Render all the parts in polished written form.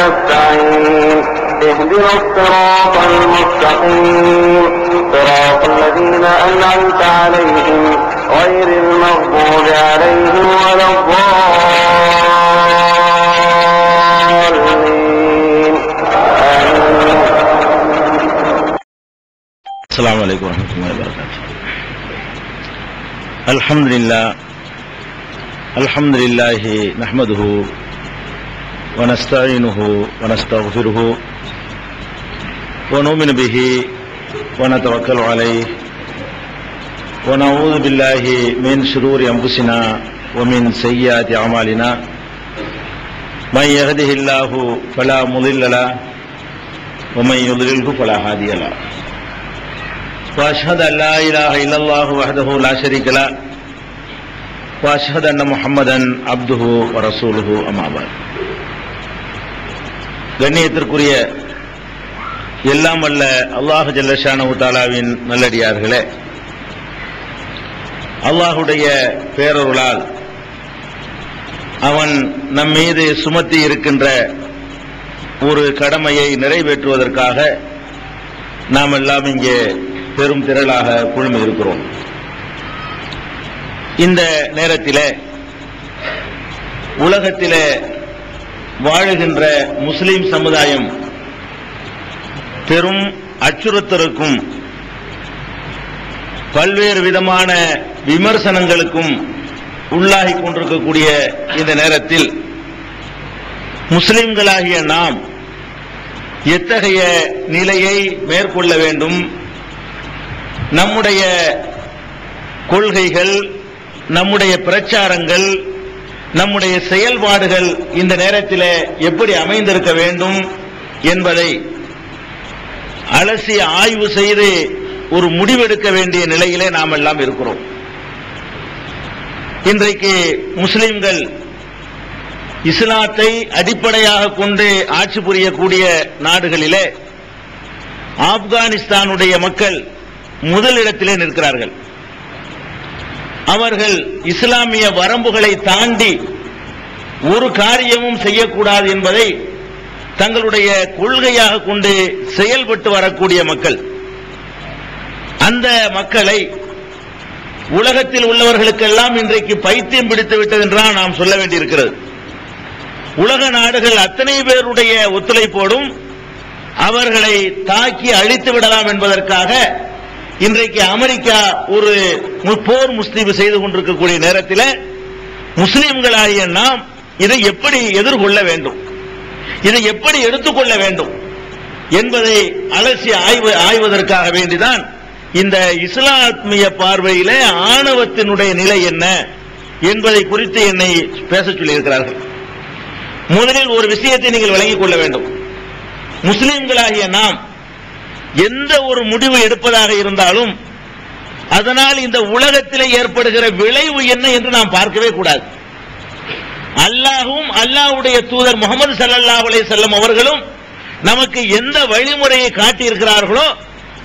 نستعين اهدنا الصراط المستقيم صراط الذين أنعمت عليهم غير المغضوب عليهم ولا الضالين. السلام عليكم ورحمة الله وبركاته. الحمد لله نحمده ونستعينه ونستغفره ونؤمن به ونتوكل عليه ونعوذ بالله من شرور أنفسنا ومن سيئات أعمالنا من يهده الله فلا مضل له ومن يضلله فلا هادي له وأشهد أن لا إله إلا الله وحده لا شريك له وأشهد أن محمدا عبده ورسوله أما بعد. கண்ணியத்திற்குரிய எல்லாம் வல்ல அல்லாஹ் ஜல்ல ஷானஹு தஆலாவின் நல்லடியார்களே, அல்லாஹுடைய பேரருளால் அவன் நம் மீது சுமத்தி இருக்கின்ற ஒரு கடமையை நிறைவேற்றுவதற்காக நாம் எல்லாம் இங்கே பெரும் திரளாக குழுமி இருக்கிறோம். இந்த நேரத்திலே உலகத்திலே வாழுகின்ற முஸ்லிம் சமுதாயம் பெரும் அச்சுறுத்தலுக்கும் பல்வேறு விதமான விமர்சனங்களுக்கும் உள்ளாகிக் கொண்டிருக்கக்கூடிய இந்த நேரத்தில் முஸ்லிம்களாகிய நாம் எத்தகைய நிலையை மேற்கொள்ள வேண்டும், நம்முடைய கொள்கைகள், நம்முடைய பிரச்சாரங்கள், நம்முடைய செயல்பாடுகள் இந்த நேரத்தில் எப்படி அமைந்திருக்க வேண்டும் என்பதை அலசி ஆய்வு செய்து ஒரு முடிவெடுக்க வேண்டிய நிலையிலே நாம் எல்லாம் இருக்கிறோம். இன்றைக்கு முஸ்லிம்கள் இஸ்லாத்தை அடிப்படையாக கொண்டு ஆட்சி புரியக்கூடிய நாடுகளிலே ஆப்கானிஸ்தானுடைய மக்கள் முதலிடத்திலே நிற்கிறார்கள். அவர்கள் இஸ்லாமிய வரம்புகளை தாண்டி ஒரு காரியமும் செய்யக்கூடாது என்பதை தங்களுடைய கொள்கையாக கொண்டு செயல்பட்டு வரக்கூடிய மக்கள். அந்த மக்களை உலகத்தில் உள்ளவர்களுக்கெல்லாம் இன்றைக்கு பைத்தியம் பிடித்து விட்டது என்றால் நாம் சொல்ல வேண்டியிருக்கிறது. உலக நாடுகள் அத்தனை பேருடைய ஒத்துழைப்போடும் அவர்களை தாக்கி அழித்து விடலாம் என்பதற்காக இன்றைக்கு அமெரிக்கா ஒரு போர் முஸ்தீபு செய்து கொண்டிருக்கக்கூடிய நேரத்தில் முஸ்லிம்களாகிய நாம் இதை எப்படி எதிர்கொள்ள வேண்டும், இதை எப்படி எடுத்துக்கொள்ள வேண்டும் என்பதை அலசி ஆய்வதற்காக வேண்டிதான் இந்த இஸ்லாமிய பார்வையில ஆணவத்தினுடைய நிலை என்ன என்பதை குறித்து என்னை பேச சொல்லியிருக்கிறார்கள். முதலில் ஒரு விஷயத்தை நீங்கள் விளங்கிக் கொள்ள வேண்டும். முஸ்லிம்களாகிய நாம் எந்த ஒரு முடிவு எடுப்பதாக இருந்தாலும் அதனால் இந்த உலகத்திலே ஏற்படுகிற விளைவு என்ன என்று நாம் பார்க்கவே கூடாது. அல்லாஹ்வும் அல்லாஹ்வுடைய தூதர் முஹம்மது ஸல்லல்லாஹு அலைஹி வஸல்லம் அவர்களும் நமக்கு எந்த வழிமுறையை காட்டியிருக்கிறார்களோ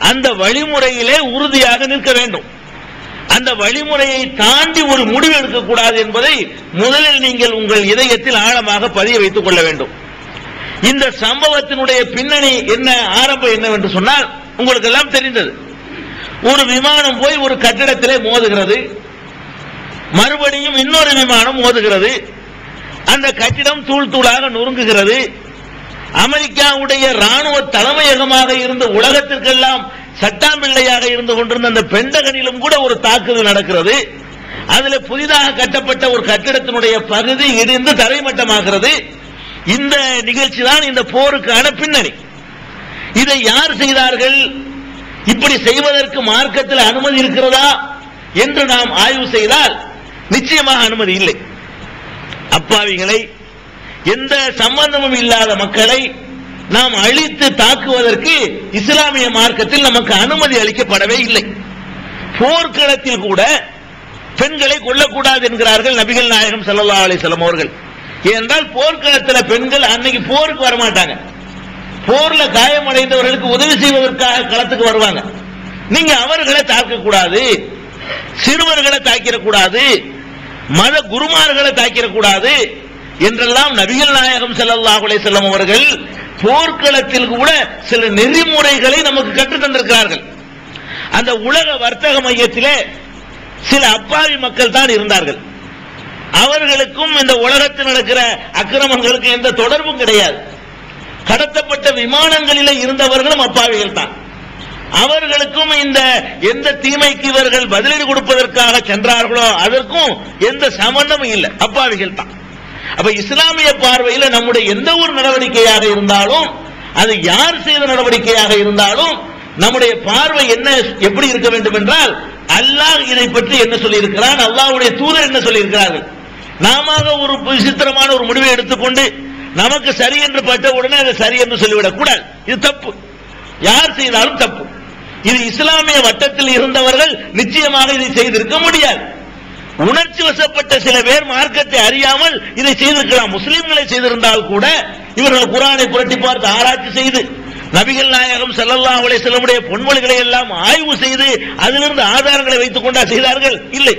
அந்த வழிமுறையிலே உறுதியாக நிற்க வேண்டும். அந்த வழிமுறையை தாண்டி ஒரு முடிவு எடுக்கக்கூடாது என்பதை முதலில் நீங்கள் உங்கள் இதயத்தில் ஆழமாக பதிய வைத்துக் கொள்ள வேண்டும். இந்த சம்பவத்தினுடைய பின்னணி என்ன, ஆரம்பம் என்னவென்று சொன்னால் உங்களுக்கு எல்லாம் தெரிந்தது. ஒரு விமானம் போய் ஒரு கட்டிடத்திலே மோதுகிறது, மறுபடியும் இன்னொரு விமானம் மோதுகிறது, அந்த கட்டிடம் தூள் தூளாக நொறுங்குகிறது. அமெரிக்காவுடைய ராணுவ தலைமையகமாக இருந்து உலகத்திற்கெல்லாம் சட்டாம்பிள்ளையாக இருந்து கொண்டிருந்த அந்த பெண்டகனிலும் கூட ஒரு தாக்குதல் நடக்கிறது. அதில் புதிதாக கட்டப்பட்ட ஒரு கட்டிடத்தினுடைய பகுதி இடிந்து தரைமட்டமாகிறது. இந்த நிகழ்ச்சி தான் இந்த போருக்கான பின்னணி. இதை யார் செய்தார்கள், இப்படி செய்வதற்கு மார்க்கத்தில் அனுமதி இருக்கிறதா என்று நாம் ஆய்வு செய்தால் நிச்சயமாக அனுமதி இல்லை. அப்பாவிகளை, எந்த சம்பந்தமும் இல்லாத மக்களை நாம் அழித்து தாக்குவதற்கு இஸ்லாமிய மார்க்கத்தில் நமக்கு அனுமதி அளிக்கப்படவே இல்லை. போர்க்களத்தில் கூட பெண்களை கொல்லக்கூடாது என்கிறார்கள் நபிகள் நாயகம் ஸல்லல்லாஹு அலைஹி வஸல்லம் அவர்கள். ஏனென்றால் போர்க்களத்தில் பெண்கள் அன்னைக்கு போருக்கு வரமாட்டாங்க. போர்ல காயமடைந்தவர்களுக்கு உதவி செய்வதற்காக களத்துக்கு வருவாங்க. நீங்க அவர்களை தாக்கக்கூடாது, சிறுவர்களை தாக்கிடக்கூடாது, மத குருமார்களை தாக்கிடக்கூடாது, என்றெல்லாம் நபிகள் நாயகம் ஸல்லல்லாஹு அலைஹி வஸல்லம் அவர்கள் போர்க்களத்தில் கூட சில நெறிமுறைகளை நமக்கு கற்றுத் தந்திருக்கிறார்கள். அந்த உலக வர்த்தக மையத்திலே சில அப்பாவி மக்கள் தான் இருந்தார்கள். அவர்களுக்கும் இந்த உலகத்தில் நடக்கிற அக்கிரமங்களுக்கு எந்த தொடர்பும் கிடையாது. கடத்தப்பட்ட விமானங்களிலே இருந்தவர்களும் அப்பாவிகள் தான். அவர்களுக்கும் இந்த எந்த தீமைக்கு இவர்கள் பதிலடி கொடுப்பதற்காக சென்றார்களோ அதற்கும் எந்த சம்பந்தமும் இல்லை, அப்பாவிகள் தான். அப்ப இஸ்லாமிய பார்வையில் நம்முடைய எந்த ஒரு நடவடிக்கையாக இருந்தாலும், அது யார் செய்த நடவடிக்கையாக இருந்தாலும், நம்முடைய பார்வை என்ன எப்படி இருக்க வேண்டும் என்றால், அல்லாஹ் இதை பற்றி என்ன சொல்லி இருக்கிறான், அல்லாஹ்வுடைய தூதர் என்ன சொல்லி இருக்கிறார்கள். நாம ஒரு விசித்திரமான ஒரு முடிவை எடுத்துக்கொண்டு நமக்கு சரி என்று பட்ட உடனே அதை சரி என்று சொல்லிவிடக் கூடாது. இது தப்பு, யார் செய்தாலும் தப்பு. இது இஸ்லாமிய வட்டத்தில் இருந்தவர்கள் நிச்சயமாக இதை செய்திருக்க முடியாது. உணர்ச்சி வசப்பட்ட சில பேர் மார்க்கத்தை அறியாமல் இதை செய்திருக்கலாம். முஸ்லிம்களை செய்திருந்தால் கூட இவர்கள் குர்ஆனை புரட்டி பார்த்து ஆராய்ச்சி செய்து நபிகள் நாயகம் ஸல்லல்லாஹு அலைஹி வஸல்லம் பொன்மொழிகளை எல்லாம் ஆய்வு செய்து அதிலிருந்து ஆதாரங்களை வைத்துக் கொண்டா செய்தார்கள்? இல்லை.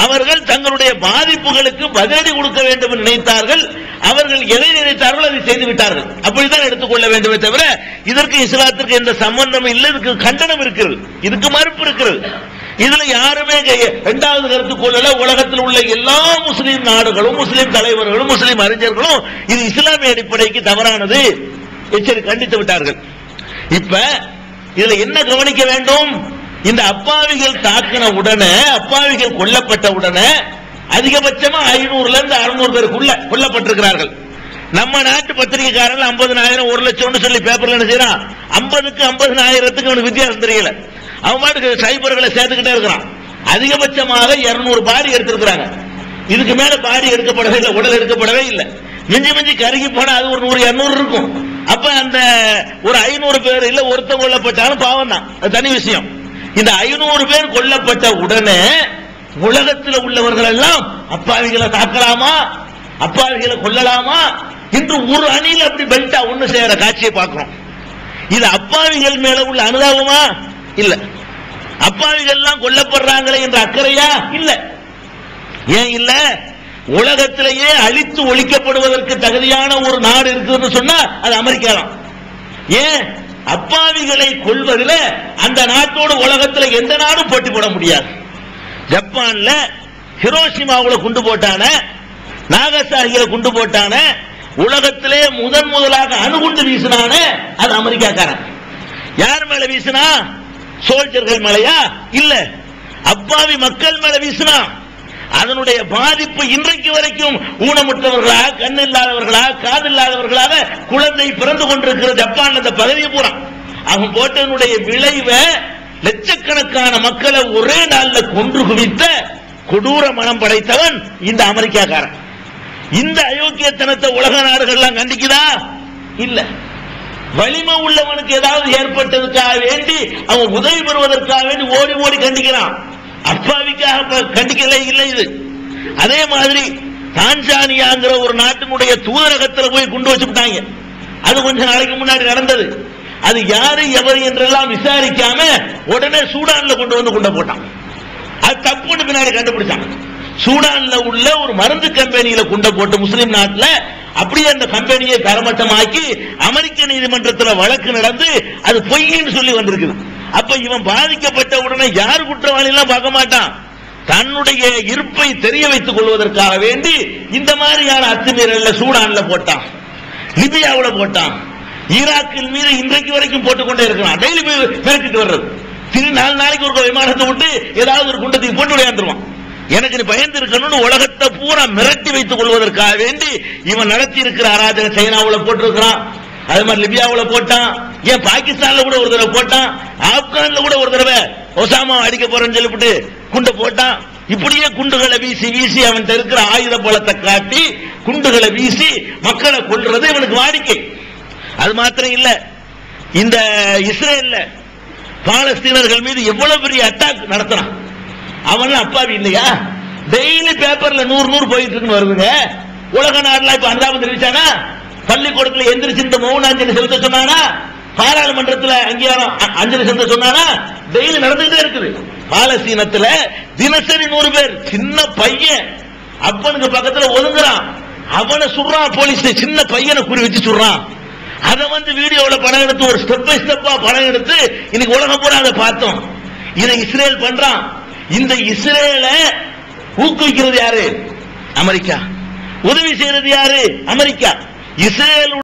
அவர்கள் தங்களுடைய பாதிப்புகளுக்கு பதிலடி கொடுக்க வேண்டும் என்று நினைத்தார்கள். அவர்கள் எதை நினைத்தார்கள் அதை செய்து விட்டார்கள். அப்படித்தான் எடுத்துக்கொள்ள வேண்டுமே தவிர இதற்கு இஸ்லாத்திற்கு எந்த சம்பந்தம் இல்லை. இதுக்கு கண்டனம் இருக்கிறது, இதுக்கு மறுப்பு இருக்கிறது. இதுல யாருமே இரண்டாவது கருத்து கொள்ளல. உலகத்தில் உள்ள எல்லா முஸ்லீம் நாடுகளும், முஸ்லீம் தலைவர்களும், முஸ்லீம் அறிஞர்களும் இது இஸ்லாமிய அடிப்படைக்கு தவறானது எச்சரிக்கை கண்டித்து விட்டார்கள். இப்ப இதுல என்ன கவனிக்க வேண்டும்? இந்த அப்பாவிகள் தாக்கின உடனே, அப்பாவிகள் கொல்லப்பட்ட உடனே அதிகபட்சமா 500 இருந்து 600 பேருக்குள்ள கொல்லப்பட்டிருக்கிறார்கள். நம்ம நாட்டு பத்திரிகைக்காரர்கள் 50,000 1 லட்சம் சொல்லி பேப்பர்ல என்ன செய்யறான், 50க்கு 50,000க்கு அவனுக்கு வித்தியாசம் தெரியல. அவன் பாட்டுக்கு சைபர்களை சேர்த்துக்கிட்டே இருக்கிறான். அதிகபட்சமாக 200 பாடி எடுத்திருக்கிறாங்க. இதுக்கு மேல பாடி எடுக்கப்படவே இல்லை, உடல் எடுக்கப்படவே இல்லை. மிஞ்சி மிஞ்சி கருகி போனா அது ஒரு 100-200 இருக்கும். அப்ப அந்த ஒரு 500 பேர் இல்ல ஒருத்தன் கொல்லப்பட்டாலும் பாவம் தான், அது தனி விஷயம். இந்த 500 பேர் கொல்லப்பட்ட உடனே உலகத்தில் உள்ளவர்கள் எல்லாம் அப்பாவிகளை தாக்கலாமா, அப்பாவிகளை கொல்லலாமா என்று ஒரு அணியில் அப்படி பெல்ட்டா ஒண்ணு செய்யற காட்சியை பார்க்கிறோம். இது அப்பாவிகள் மேல உள்ள அனுதாபமா? இல்ல. அப்பாவிகள் எல்லாம் கொல்லப்படுறாங்களே என்ற அக்கறையா? இல்ல. ஏன் இல்ல? உலகத்திலேயே அழித்து ஒழிக்கப்படுவதற்கு தகுதியான ஒரு நாடு இருக்குன்னு சொன்னா அது அமெரிக்கா தான். ஏன்? அப்பாவிகளை கொள்வதில் அந்த நாட்டோடு உலகத்தில் எந்த நாடும் போட்டி போட முடியாது. ஜப்பான்ல ஹிரோஷிமாவுல குண்டு போட்டான, நாகசாகில குண்டு போட்டான, உலகத்திலே முதலாக அணுகுண்டு வீசினான அது அமெரிக்காக்காரன். யார் மேல வீசினா? சோல்ஜர்கள் மேலையா? இல்ல, அப்பாவி மக்கள் மேல வீசினா. அதனுடைய பாதிப்பு இன்றைக்கு வரைக்கும் ஊனமுற்றவர்களா, கண் இல்லாதவர்களா, காது இல்லாதவர்களாக குழந்தை பிறந்து கொண்டிருக்கிற ஜப்பான் அந்த பகுதியை பூரா அவன் போட்டனுடைய விளைவை லட்சக்கணக்கான மக்களை ஒரே நாள்ல கொன்று குவித்த கொடூர மனம் படைத்தவன் இந்த அமெரிக்காக்காரன். இந்த அயோக்கியத்தனத்தை உலக நாடுகள்லாம் கண்டிக்குதா? இல்ல. வலிமை உள்ளவனுக்கு ஏதாவது ஏற்பட்டதுக்காக வேண்டி அவன் உதவி பெறுவதற்காக வேண்டி ஓடி ஓடி கண்டிக்கிறான். அப்பாவிக்காக கண்டிக்கல இல்லை. இது அதே மாதிரி தான்சானியாங்கிற ஒரு நாட்டினுடைய தூதரகத்தில் போய் குண்டு வச்சுட்டாங்க. அது கொஞ்ச நாளைக்கு முன்னாடி நடந்தது. அது யாரு எவரு என்றெல்லாம் விசாரிக்காம உடனே சூடான்ல கொண்டு வந்து குண்ட போட்டான். அது தப்புன்னு பின்னாடி கண்டுபிடிச்சாங்க. சூடான்ல உள்ள ஒரு மருந்து கம்பெனியில குண்ட போட்டு முஸ்லிம் நாட்டில் அப்படியே அந்த கம்பெனியை தரமட்டமாக்கி அமெரிக்க நீதிமன்றத்தில் வழக்கு நடந்து அது பொய்ன்னு சொல்லி வந்திருக்குது. அப்ப இவன் பாதிக்கப்பட்ட உடனே யார் குற்றவாளி எல்லாம் பார்க்க மாட்டான். தன்னுடைய இருப்பை தெரிய வைத்துக் கொள்வதற்காக வேண்டி இந்த மாதிரியான அத்துமீறல்ல சூடான்ல போட்டான், லிபியாவுல போட்டான், ஈராக்கில் மீது இன்றைக்கு வரைக்கும் போட்டுக்கொண்டே இருக்கிறான். டெய்லி போய் மிரட்டிட்டு வர்றது. 4 நாளைக்கு ஒரு விமானத்தை விட்டு ஏதாவது ஒரு குண்டத்துக்கு போட்டு விளையாண்டுருவான். எனக்கு நீ பயந்து இருக்கணும்னு உலகத்தை பூரா மிரட்டி வைத்துக் கொள்வதற்காக வேண்டி இவன் நடத்தி இருக்கிற அராஜக சைனாவுல போட்டிருக்கிறான். அதே மாதிரி லிபியாவுல போட்டான். ஏன் பாகிஸ்தான்ல கூட ஒரு தடவை போட்டான். ஆப்கான்ல கூட ஒரு தடவை ஒசாமா அடிக்க போறேன்னு சொல்லிவிட்டு குண்டை போட்டான். இப்படியே குண்டுகளை வீசி வீசி அவன் இருக்கிற ஆயுத பலத்தை காட்டி குண்டுகளை வீசி மக்களை கொல்றது இவனுக்கு வாடிக்கை. அது மாத்திரம் இல்ல, இந்த இஸ்ரேல்ல பாலஸ்தீனர்கள் மீது எவ்வளவு பெரிய அட்டாக் நடத்தினான். அவன் அப்பாவி இல்லையா? டெய்லி பேப்பர்ல 100 போயிட்டு இருக்குன்னு வருதுங்க. உலக நாடுல இப்ப அனுதாபம் தெரிவிச்சானா? பள்ளிக்கூடத்தில் எந்திரிச்சு இந்த மௌன அஞ்சலி செலுத்த சொன்னானா? பாராளுமன்றத்தில் அங்கீகாரம் அஞ்சலி செலுத்த சொன்னானா? டெய்லி நடந்துகிட்டே இருக்குது. பாலஸ்தீனத்துல தினசரி 100 பேர். சின்ன பையன் அப்பனுக்கு பக்கத்துல ஒதுங்குறான். அவனை சுடுறான் போலீஸ், சின்ன பையனை குறி வச்சு சுடுறான். அதை வந்து வீடியோவில் படம் எடுத்து ஒரு ஸ்டெப் பை ஸ்டெப்பா படம் எடுத்து இன்னைக்கு உலகம் பூரா அதை பார்த்தோம். இதை இஸ்ரேல் பண்றான். இந்த இஸ்ரேலை ஊக்குவிக்கிறது யாரு? அமெரிக்கா. உதவி செய்யறது யாரு? அமெரிக்கா. இஸ்ரேல்